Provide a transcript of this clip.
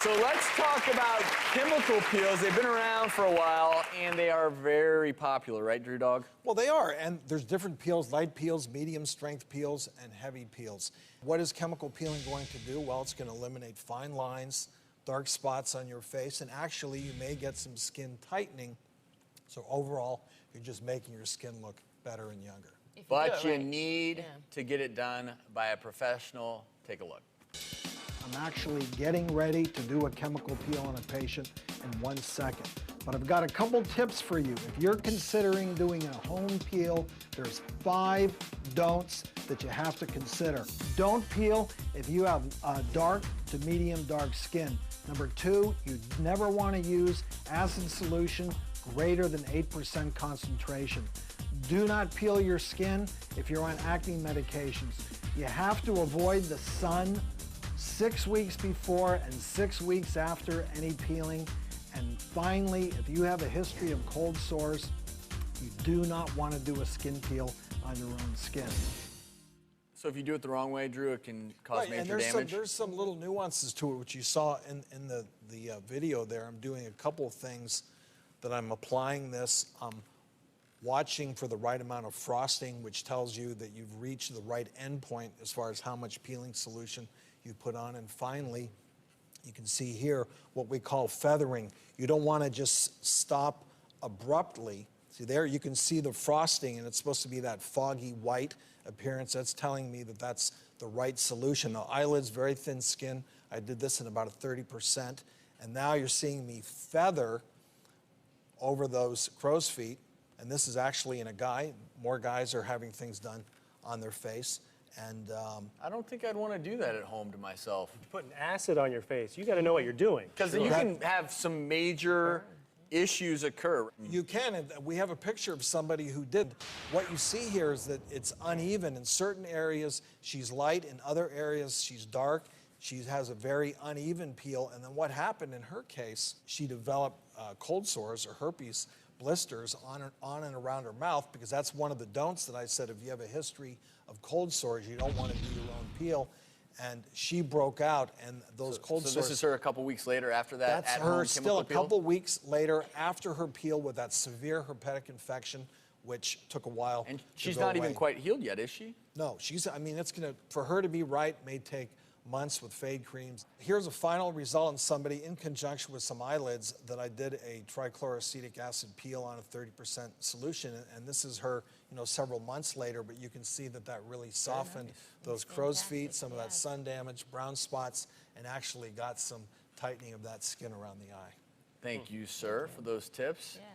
So let's talk about chemical peels. They've been around for a while, and they are very popular, right, Drew Dog? Well, they are, and there's different peels, light peels, medium strength peels, and heavy peels. What is chemical peeling going to do? Well, it's going to eliminate fine lines, dark spots on your face, and actually you may get some skin tightening. So overall, you're just making your skin look better and younger. But you need to get it done by a professional. Take a look. I'm actually getting ready to do a chemical peel on a patient in 1 second. But I've got a couple tips for you. If you're considering doing a home peel, there's 5 don'ts that you have to consider. Don't peel if you have dark to medium dark skin. Number 2, you never want to use acid solution greater than 8% concentration. Do not peel your skin if you're on acne medications. You have to avoid the sun 6 weeks before and 6 weeks after any peeling. And finally, if you have a history of cold sores, you do not want to do a skin peel on your own skin. So if you do it the wrong way, Drew, it can cause major damage? There's some little nuances to it, which you saw in the video there. I'm doing a couple of things that I'm applying this. Watching for the right amount of frosting, which tells you that you've reached the right end point as far as how much peeling solution you put on. And finally, you can see here what we call feathering. You don't want to just stop abruptly. See there, you can see the frosting, and it's supposed to be that foggy white appearance. That's telling me that that's the right solution. The eyelid's very thin skin. I did this in about a 30%. And now you're seeing me feather over those crow's feet. And this is actually in a guy. More guys are having things done on their face. And I don't think I'd want to do that at home to myself. You're putting acid on your face. You got to know what you're doing. Because you can have some major issues occur. You can, and we have a picture of somebody who did. What you see here is that it's uneven. In certain areas, she's light. In other areas, she's dark. She has a very uneven peel. And then what happened in her case, she developed cold sores or herpes blisters on and around her mouth, because that's one of the don'ts that I said. If you have a history of cold sores, you don't want to do your own peel. And she broke out, and those cold sores. So this is her a couple weeks later after that? That's her still a couple weeks later after her peel with that severe herpetic infection, which took a while. And she's not even quite healed yet, is she? No, I mean, it's gonna, for her to be right, may take months with fade creams. Here's a final result in somebody in conjunction with some eyelids that I did a trichloroacetic acid peel on a 30% solution, and this is her, several months later, but you can see that really softened those crow's feet, some of that sun damage, brown spots, and actually got some tightening of that skin around the eye. Thank you, sir, for those tips. Yeah.